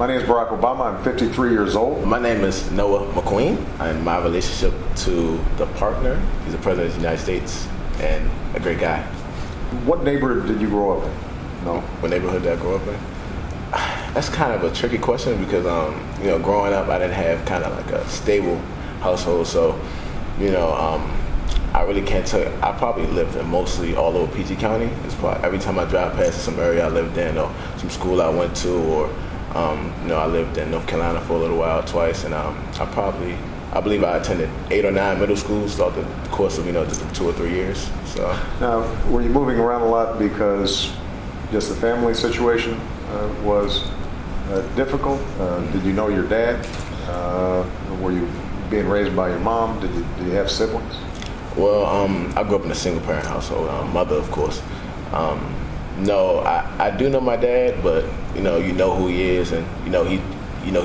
My name is Barack Obama. I'm 53 years old. My name is Noah McQueen, and my relationship to the partner, he's the President of the United States and a great guy. What neighborhood did you grow up in? No. What neighborhood did I grow up in? That's kind of a tricky question because, growing up, I didn't have kind of like a stable household. So, I really can't tell you. I probably lived in mostly all over PG County. It's probably, every time I drive past some area I lived in or some school I went to, or I lived in North Carolina for a little while twice, and I believe I attended 8 or 9 middle schools throughout the course of just 2 or 3 years. So now, were you moving around a lot because just the family situation was difficult? Did you know your dad? Were you being raised by your mom? Did you have siblings? Well, I grew up in a single parent household. Mother, of course. No, I do know my dad, but you know who he is, and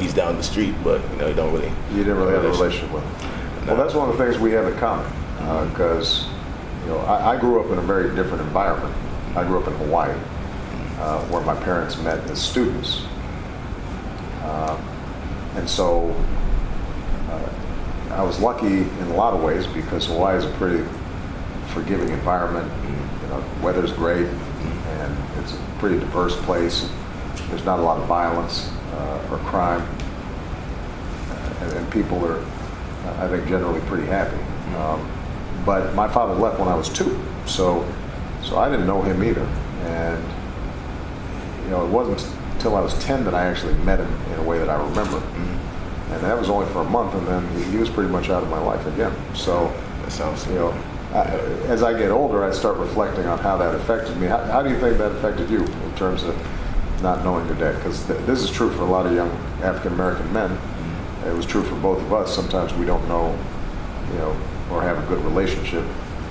he's down the street, but you don't really. You didn't really have a relationship with him. No. Well, that's one of the things we have in common, because I grew up in a very different environment. I grew up in Hawaii, where my parents met as students, and so I was lucky in a lot of ways because Hawaii is a pretty forgiving environment. Weather's great, and it's a pretty diverse place. There's not a lot of violence or crime, and people are, I think, generally pretty happy. But my father left when I was 2, so I didn't know him either, and it wasn't until I was 10 that I actually met him in a way that I remember. And that was only for a month, and then he was pretty much out of my life again. So, that sounds as I get older, I start reflecting on how that affected me. How do you think that affected you in terms of not knowing your dad? Because this is true for a lot of young African American men. It was true for both of us. Sometimes we don't know, or have a good relationship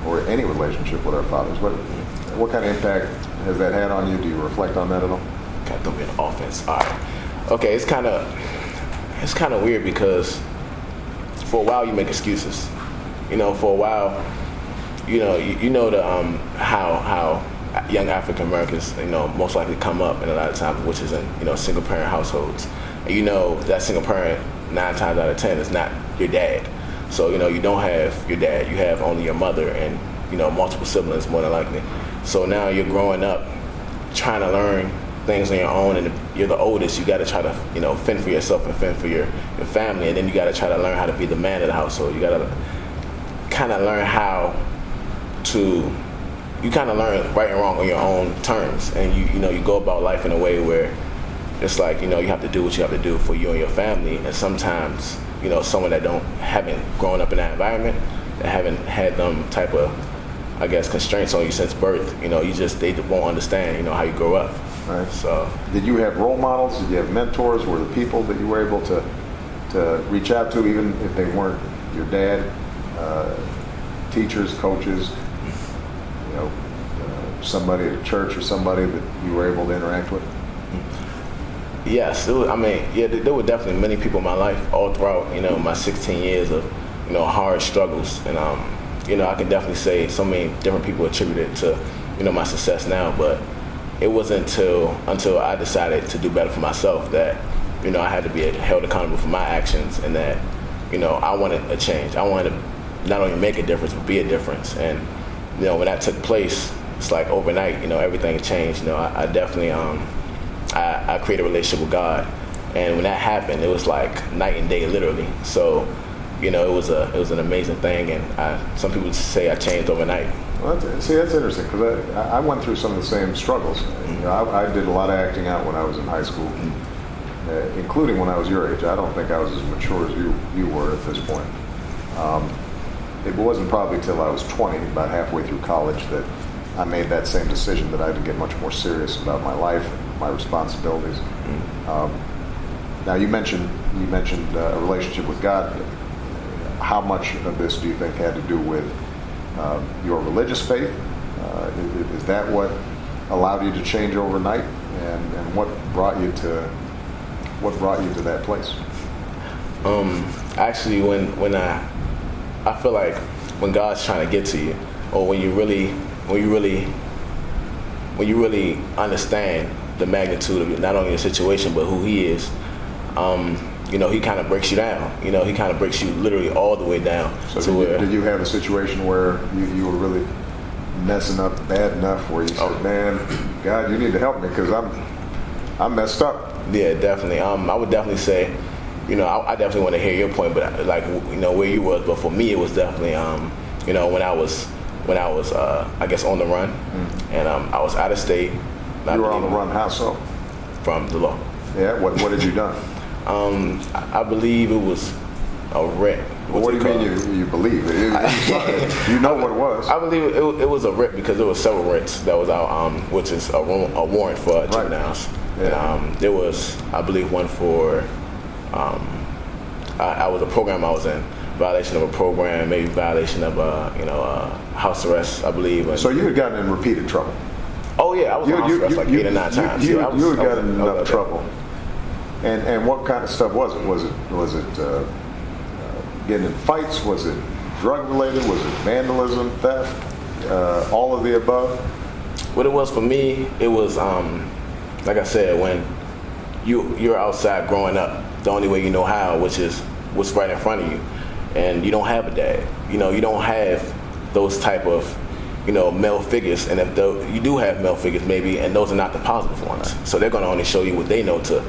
or any relationship with our fathers. What kind of impact has that had on you? Do you reflect on that at all? God, don't be an offense. All right. Okay, it's kind of weird because for a while you make excuses. For a while, how young African Americans, most likely come up, and a lot of times, which is in single parent households. And that single parent 9 times out of 10 is not your dad. So you don't have your dad. You have only your mother and multiple siblings more than likely. So now you're growing up trying to learn things on your own, and you're the oldest. You got to try to fend for yourself and fend for your family, and then you got to try to learn how to be the man of the household. You got to kind of learn how to. You kind of learn right and wrong on your own terms, and you go about life in a way where it's like you have to do what you have to do for you and your family, and sometimes someone that haven't grown up in that environment, that haven't had them type of constraints on you since birth, they won't understand how you grow up. Right. So, did you have role models? Did you have mentors? Were the people that you were able to reach out to, even if they weren't your dad, teachers, coaches, somebody at church or somebody that you were able to interact with? Yes, there were definitely many people in my life all throughout my 16 years of hard struggles, and I can definitely say so many different people attributed to my success now, but it wasn't until I decided to do better for myself that I had to be held accountable for my actions, and that I wanted a change. I wanted to not only make a difference but be a difference. And when that took place, it's like overnight everything changed. I definitely I created a relationship with God, and when that happened, it was like night and day, literally. So it was an amazing thing, and some people say I changed overnight. Well, that's interesting, because I went through some of the same struggles. I did a lot of acting out when I was in high school, including when I was your age. I don't think I was as mature as you were at this point. It wasn't probably till I was 20, about halfway through college, that I made that same decision that I had to get much more serious about my life and my responsibilities. Now, you mentioned a relationship with God. How much of this do you think had to do with your religious faith? Is that what allowed you to change overnight, and what brought you to that place? Actually, when I feel like when God's trying to get to you, or when you really understand the magnitude of not only your situation but who He is, he kind of breaks you down. He kind of breaks you literally all the way down. So did you have a situation where you were really messing up bad enough where you said, man, God, you need to help me because I'm messed up? Yeah, definitely. I would definitely say, I definitely want to hear your point, but like, where you was. But for me, it was definitely, when I was, I guess, on the run, and I was out of state. You were on the run, how so? From the law. Yeah, what had you done? I believe it was a writ. Well, what do you mean you believe it? You know what it was. I believe it was a writ because there were several writs that was out, which is a warrant for juveniles. Yeah. And there was, I believe, one for, I was a program I was in, violation of a program, maybe violation of house arrest, I believe. So you had gotten in repeated trouble? Oh yeah, I was on house arrest like 8 or 9 times. You had gotten in enough trouble. And what kind of stuff was it? Was it getting in fights? Was it drug related? Was it vandalism, theft, all of the above? What it was for me, it was like I said, when you're outside growing up, the only way you know how, which is what's right in front of you, and you don't have a dad. You don't have those type of male figures, and if you do have male figures, maybe, and those are not the positive ones. So they're going to only show you what they know to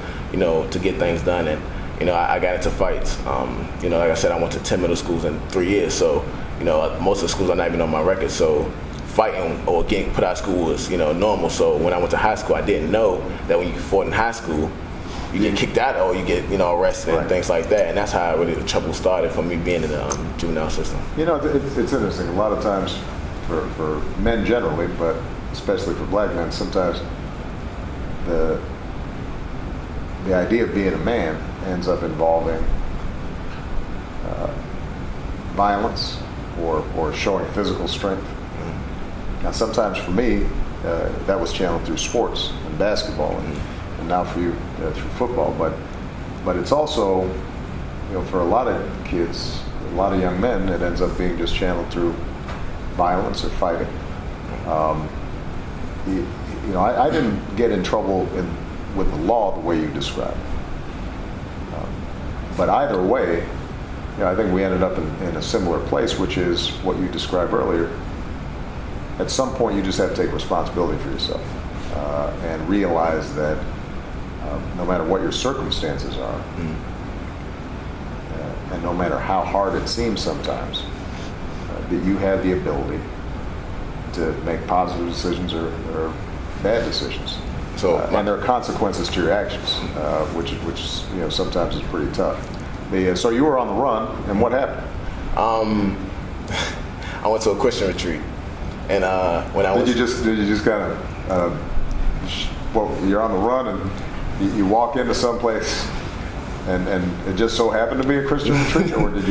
get things done. And I got into fights. Like I said, I went to 10 middle schools in 3 years. So most of the schools are not even on my record. So fighting or getting put out of school was normal. So when I went to high school, I didn't know that when you fought in high school, you get kicked out or you get arrested and things like that. And that's how really the trouble started for me being in the juvenile system. It's interesting. A lot of times, for men generally, but especially for black men, sometimes the idea of being a man ends up involving violence or showing physical strength. Now, sometimes for me, that was channeled through sports and basketball, and now for you through football. But it's also, for a lot of kids, a lot of young men, it ends up being just channeled through violence or fighting. I didn't get in trouble with the law the way you described. But either way, I think we ended up in a similar place, which is what you described earlier. At some point, you just have to take responsibility for yourself and realize that no matter what your circumstances are, and no matter how hard it seems sometimes, that you have the ability to make positive decisions or bad decisions. And there are consequences to your actions, which sometimes is pretty tough. So you were on the run, and what happened? I went to a Christian retreat, and when I was did you just kind of you're on the run and you walk into someplace and it just so happened to be a Christian retreat, or did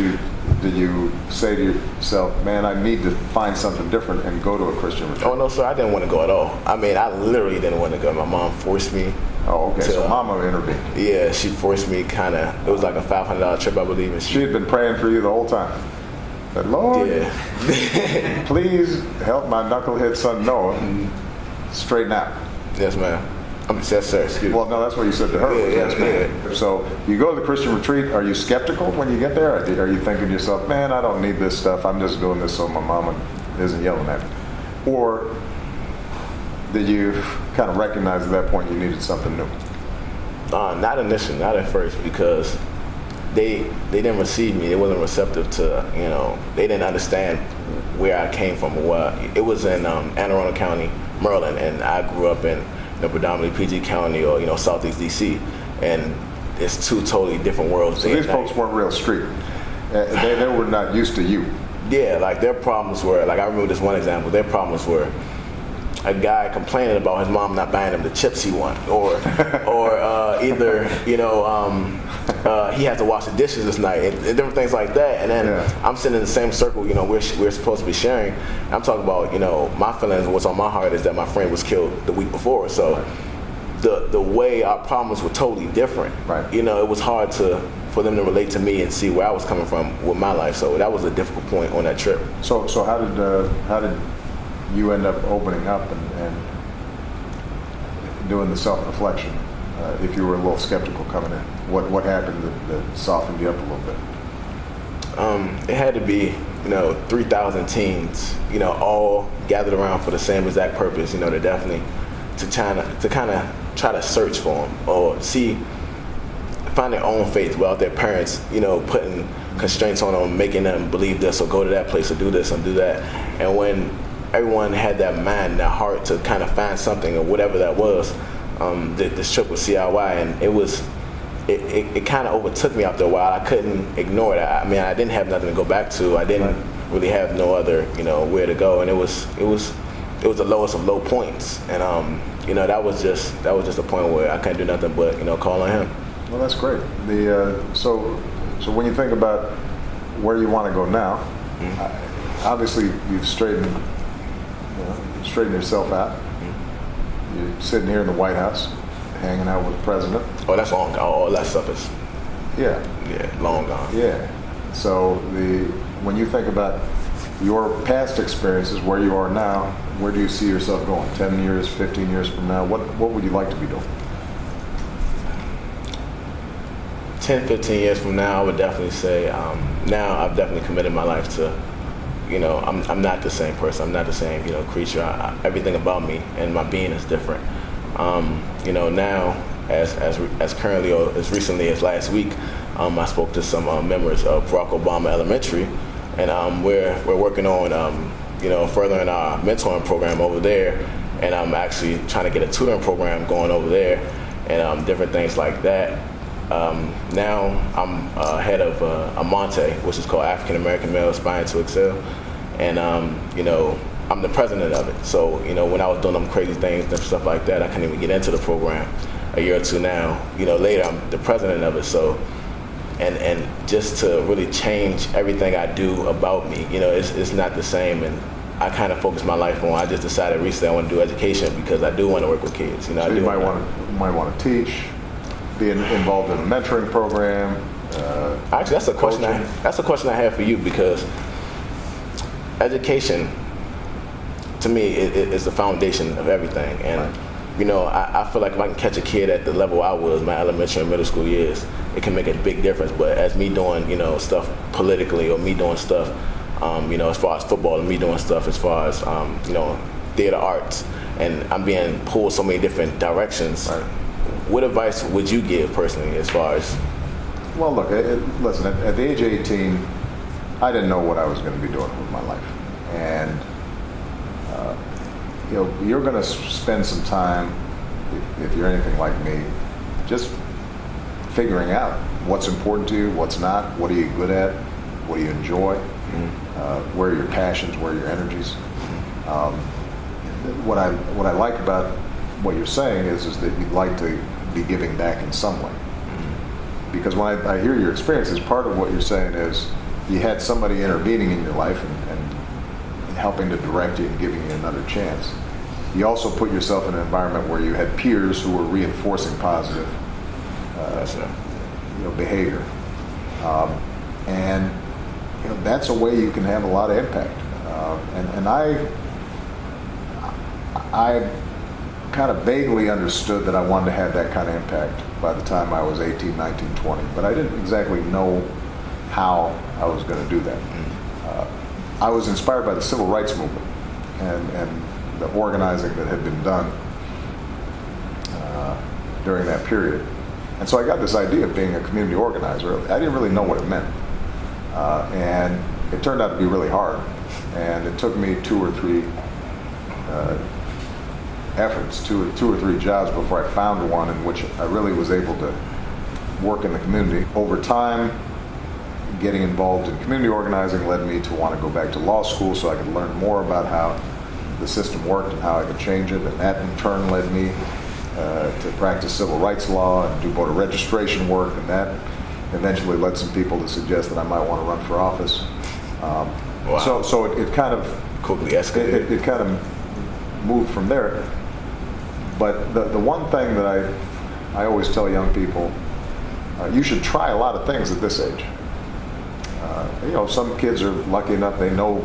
you say to yourself, man, I need to find something different and go to a Christian retreat? Oh, no, sir, I didn't want to go at all. I mean, I literally didn't want to go. My mom forced me. Oh, okay, so Mama intervened. Yeah, she forced me it was like a $500 trip, I believe. And she had been praying for you the whole time. Said, Lord, please help my knucklehead son Noah straighten out. Yes, ma'am. Yes, sir. Excuse me. Well, no, that's what you said to her. Yeah, yes, ma'am. Yeah. So you go to the Christian retreat. Are you skeptical when you get there? Are you thinking to yourself, man, I don't need this stuff. I'm just doing this so my mama isn't yelling at me? Or did you kind of recognize at that point you needed something new? Not initially, not at first, because they didn't receive me. They wasn't receptive to, they didn't understand where I came from. It was in Anne Arundel County, Maryland, and I grew up in predominantly PG County or Southeast DC, and it's two totally different worlds. So these folks weren't real street. They were not used to you. Yeah, like their problems were, like I remember this one example, their problems were a guy complaining about his mom not buying him the chips he want, or either he has to wash the dishes this night, and different things like that. And then I'm sitting in the same circle, we're supposed to be sharing. I'm talking about my feelings. What's on my heart is that my friend was killed the week before, so the way our problems were totally different. Right. It was hard for them to relate to me and see where I was coming from with my life. So that was a difficult point on that trip. So how did you end up opening up and doing the self-reflection if you were a little skeptical coming in? What happened that softened you up a little bit? It had to be, 3,000 teens, all gathered around for the same exact purpose, to definitely, to kind of try to search for them or find their own faith without their parents, putting constraints on them, making them believe this or go to that place or do this and do that. And when everyone had that mind, that heart to kind of find something or whatever that was, this trip with CIY, and it kind of overtook me after a while. I couldn't ignore it. I mean, I didn't have nothing to go back to. I didn't really have no other, where to go, and it was the lowest of low points. And that was just a point where I couldn't do nothing but call on him. Well, that's great. So when you think about where you want to go now, obviously you've straightened yourself out. You're sitting here in the White House, hanging out with the president. Oh, that's long gone. All that stuff is long gone. Yeah. So when you think about your past experiences, where you are now, where do you see yourself going? 10 years, 15 years from now, what would you like to be doing? 10, 15 years from now, I would definitely say, now I've definitely committed my life to, I'm not the same person. I'm not the same, creature. Everything about me and my being is different. Now, as currently or as recently as last week, I spoke to some members of Barack Obama Elementary, and we're working on, furthering our mentoring program over there, and I'm actually trying to get a tutoring program going over there, and different things like that. Now I'm head of Amante, which is called African American Male Aspiring to Excel, and I'm the president of it. So when I was doing them crazy things and stuff like that, I couldn't even get into the program. A year or two now, later, I'm the president of it. So and just to really change everything I do about me, it's not the same. And I kind of focused my life on. I just decided recently I want to do education because I do want to work with kids. So you might want to teach. Being involved in a mentoring program. Actually, that's a question. That's a question I have for you, because education, to me, is the foundation of everything. And I feel like if I can catch a kid at the level I was, my elementary and middle school years, it can make a big difference. But as me doing stuff politically, or me doing stuff, as far as football, and me doing stuff as far as theater arts, and I'm being pulled so many different directions. Right. What advice would you give personally as far as? Well, look, listen, at the age of 18, I didn't know what I was going to be doing with my life. And, you're going to spend some time, if you're anything like me, just figuring out what's important to you, what's not, what are you good at, what do you enjoy, where are your passions, where are your energies. What I like about what you're saying is that you'd like to be giving back in some way. Because when I hear your experiences, part of what you're saying is you had somebody intervening in your life and helping to direct you and giving you another chance. You also put yourself in an environment where you had peers who were reinforcing positive behavior. And that's a way you can have a lot of impact. And I kind of vaguely understood that I wanted to have that kind of impact by the time I was 18, 19, 20, but I didn't exactly know how I was going to do that. I was inspired by the civil rights movement and the organizing that had been done during that period. And so I got this idea of being a community organizer. I didn't really know what it meant. And it turned out to be really hard. And it took me two or three jobs before I found one in which I really was able to work in the community. Over time, getting involved in community organizing led me to want to go back to law school so I could learn more about how the system worked and how I could change it. And that in turn led me to practice civil rights law and do voter registration work, and that eventually led some people to suggest that I might want to run for office. Wow. So it kind of quickly escalated. It kind of moved from there. But the one thing that I always tell young people, you should try a lot of things at this age. Some kids are lucky enough, they know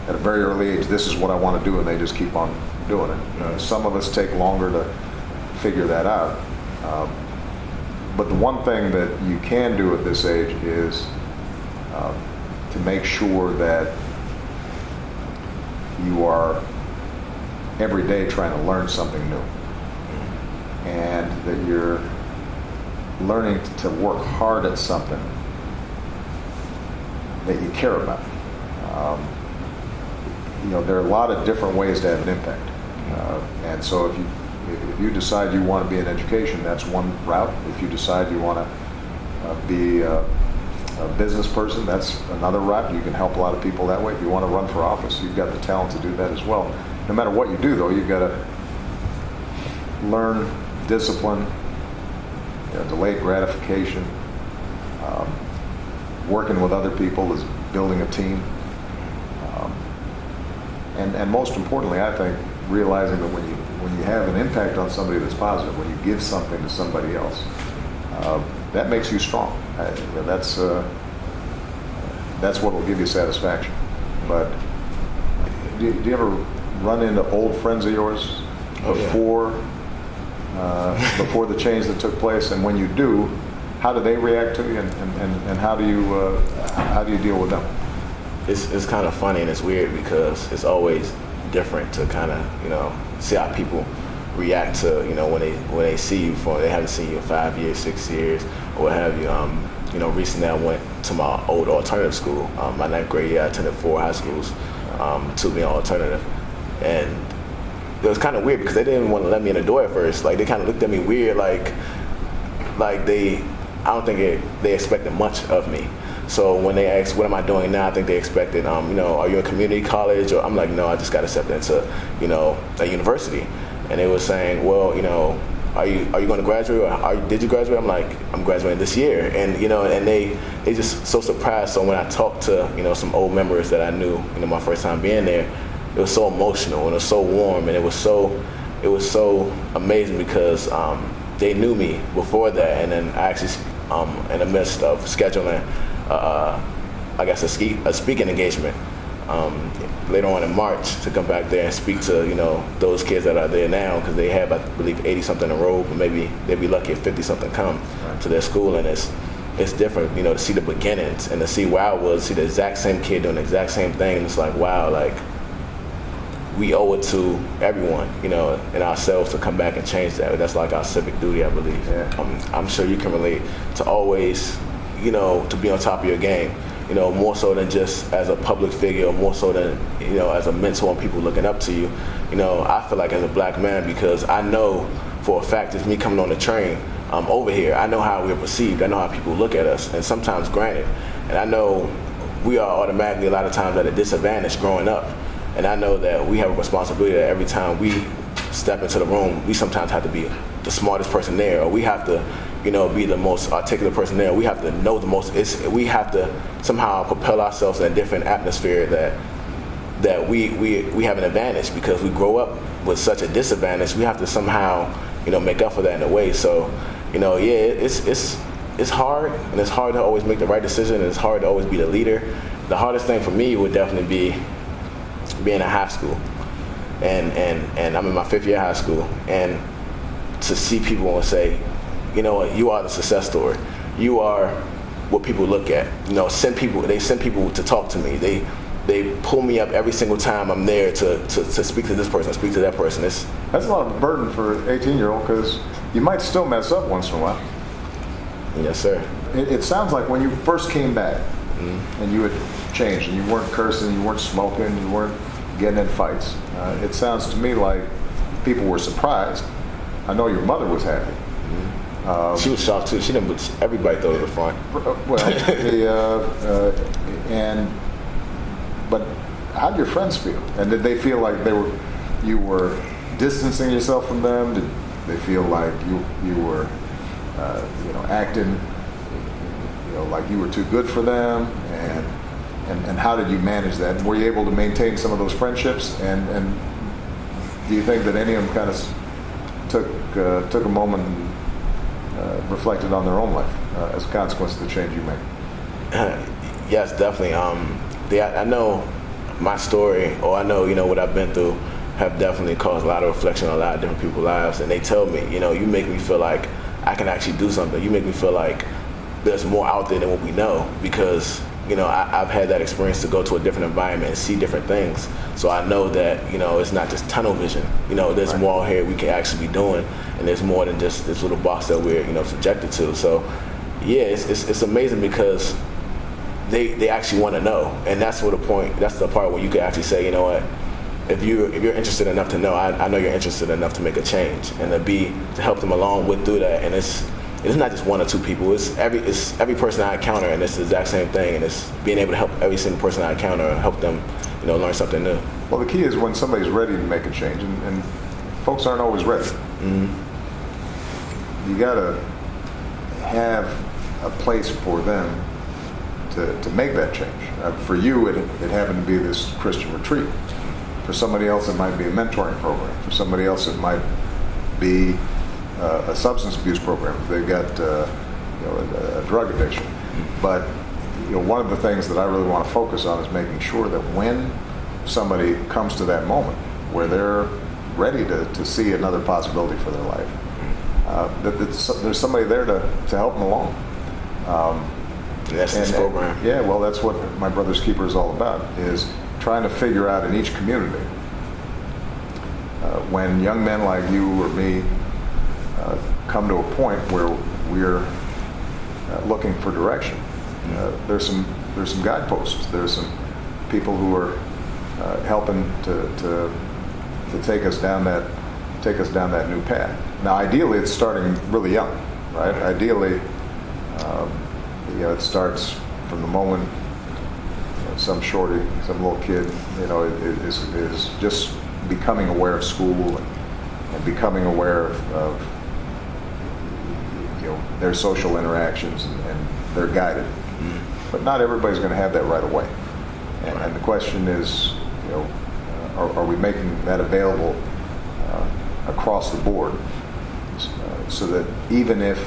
at a very early age, this is what I want to do, and they just keep on doing it. Some of us take longer to figure that out. But the one thing that you can do at this age is to make sure that you are every day trying to learn something new, and that you're learning to work hard at something that you care about. There are a lot of different ways to have an impact, and so if you decide you want to be in education, that's one route. If you decide you want to be a business person, that's another route. You can help a lot of people that way. If you want to run for office, you've got the talent to do that as well. No matter what you do, though, you've got to learn discipline, delayed gratification, working with other people is building a team, and most importantly, I think, realizing that when you have an impact on somebody that's positive, when you give something to somebody else, that makes you strong. That's what will give you satisfaction. But do you ever run into old friends of yours before the change that took place? And when you do, how do they react to you, and how do you deal with them? It's kind of funny and it's weird because it's always different to kind of see how people react to when they see you they haven't seen you in 5 years, 6 years, or what have you. Recently I went to my old alternative school. My 9th grade year I attended 4 high schools, 2 being alternative, and it was kind of weird because they didn't want to let me in the door at first. Like, they kind of looked at me weird, like I don't think they expected much of me. So when they asked, what am I doing now, I think they expected, are you in community college? Or I'm like, no, I just got accepted into, a university. And they were saying, well, are you going to graduate, or did you graduate? I'm like, I'm graduating this year. And, and they just so surprised. So when I talked to, some old members that I knew, my first time being there, it was so emotional and it was so warm, and it was so amazing because they knew me before that. And then I actually, in the midst of scheduling, I guess a speaking engagement later on in March to come back there and speak to those kids that are there now, because they have, I believe, 80 something enrolled, but maybe they'd be lucky if 50 something come to their school. And it's different, to see the beginnings and to see where I was, see the exact same kid doing the exact same thing, and it's like, wow, like, we owe it to everyone, and ourselves to come back and change that. That's like our civic duty, I believe. Yeah. I'm sure you can relate to always, to be on top of your game, more so than just as a public figure, or more so than, as a mentor and people looking up to you. I feel like as a black man, because I know for a fact it's me coming on the train over here, I know how we're perceived, I know how people look at us, and sometimes granted, and I know we are automatically a lot of times at a disadvantage growing up. And I know that we have a responsibility that every time we step into the room, we sometimes have to be the smartest person there, or we have to, be the most articulate person there. We have to know the most. We have to somehow propel ourselves in a different atmosphere that we have an advantage, because we grow up with such a disadvantage. We have to somehow, make up for that in a way. So, it's hard, and it's hard to always make the right decision, and it's hard to always be the leader. The hardest thing for me would definitely be being in high school, and I'm in my 5th year of high school, and to see people and say, what, you are the success story. You are what people look at. They send people to talk to me. They pull me up every single time I'm there to speak to this person, speak to that person. That's a lot of burden for an 18-year-old, because you might still mess up once in a while. Yes, sir. It sounds like when you first came back, and you had changed, and you weren't cursing, you weren't smoking, you weren't getting in fights. It sounds to me like people were surprised. I know your mother was happy. She was shocked too. She didn't. Everybody thought it was fun. But how did your friends feel? And did they feel like you were distancing yourself from them? Did they feel like you were acting like you were too good for them? And how did you manage that? Were you able to maintain some of those friendships? And do you think that any of them kind of took a moment and reflected on their own life as a consequence of the change you made? Yes, definitely. I know my story, or I know what I've been through, have definitely caused a lot of reflection on a lot of different people's lives. And they tell me, you make me feel like I can actually do something. You make me feel like there's more out there than what we know, because I've had that experience to go to a different environment and see different things. So I know that, it's not just tunnel vision. There's Right. more here we can actually be doing, and there's more than just this little box that we're, subjected to. So yeah, it's amazing because they actually want to know. And that's the part where you can actually say, you know what, if you're interested enough to know, I know you're interested enough to make a change, and to help them along through that. And it's not just one or two people. It's every person I encounter, and it's the exact same thing. And it's being able to help every single person I encounter, help them, learn something new. Well, the key is when somebody's ready to make a change, and folks aren't always ready. Mm-hmm. You got to have a place for them to make that change. For you, it happened to be this Christian retreat. For somebody else, it might be a mentoring program. For somebody else, it might be a substance abuse program if they've got a drug addiction. But one of the things that I really want to focus on is making sure that when somebody comes to that moment where they're ready to see another possibility for their life, that there's somebody there to help them along. That's this program. Yeah, well, that's what My Brother's Keeper is all about, is trying to figure out in each community when young men like you or me come to a point where we're looking for direction. There's some guideposts. There's some people who are helping to take us down that new path. Now, ideally, it's starting really young, right? Ideally, it starts from the moment some shorty, some little kid, is just becoming aware of school and becoming aware of their social interactions, and they're guided. Mm-hmm. But not everybody's going to have that right away. And the question is, are we making that available across the board, so that even if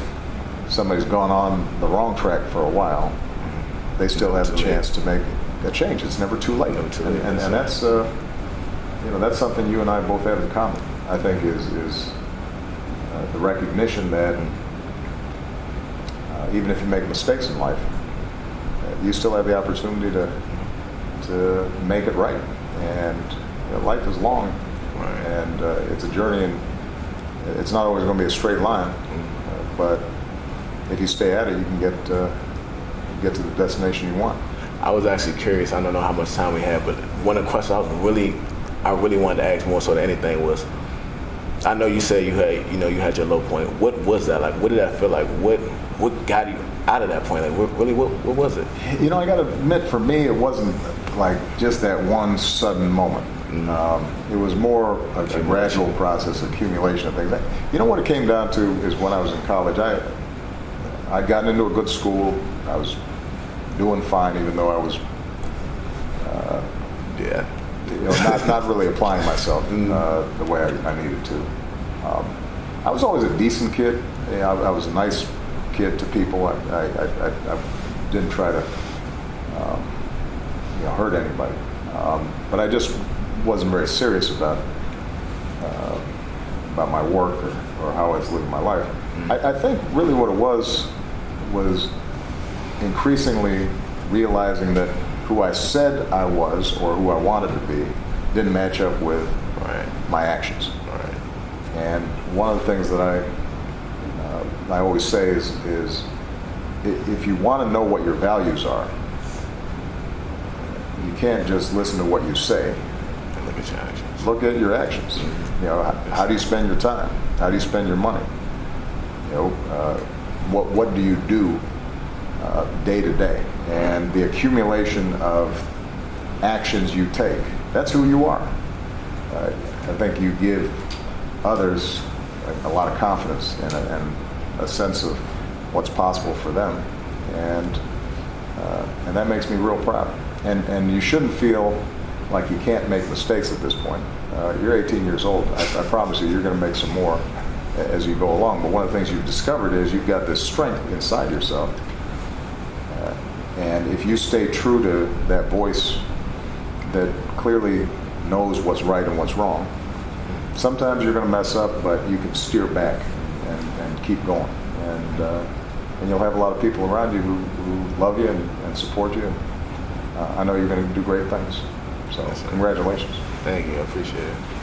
somebody's gone on the wrong track for a while, they still have a chance to make a change. It's never too late. And that's that's something you and I both have in common. I think is the recognition that even if you make mistakes in life, you still have the opportunity to make it right. And life is long, and it's a journey, and it's not always going to be a straight line. But if you stay at it, you can get to the destination you want. I was actually curious. I don't know how much time we have, but one of the questions I really wanted to ask more so than anything was, I know you said you had your low point. What was that like? What did that feel like? What got you out of that point? Like, what was it? I got to admit, for me, it wasn't like just that one sudden moment. Mm-hmm. It was more a gradual process, accumulation of things. What it came down to is when I was in college, I'd gotten into a good school. I was doing fine, even though I was not really applying myself the way I needed to. I was always a decent kid. I was a nice kid to people. I didn't try to hurt anybody, but I just wasn't very serious about my work or how I was living my life. Mm-hmm. I think really what it was increasingly realizing that who I said I was or who I wanted to be didn't match up with my actions. Right. And one of the things that I always say is if you want to know what your values are, you can't just listen to what you say. And look at your actions. Look at your actions. Mm-hmm. How do you spend your time? How do you spend your money? What do you do day to day? And the accumulation of actions you take, that's who you are. I think you give others a lot of confidence and a sense of what's possible for them, and that makes me real proud. And you shouldn't feel like you can't make mistakes at this point. You're 18 years old. I promise you, you're going to make some more as you go along. But one of the things you've discovered is you've got this strength inside yourself. And if you stay true to that voice that clearly knows what's right and what's wrong, sometimes you're going to mess up, but you can steer back and keep going. and you'll have a lot of people around you who love you and support you. And I know you're going to do great things. So Yes, sir. congratulations. Thank you. I appreciate it.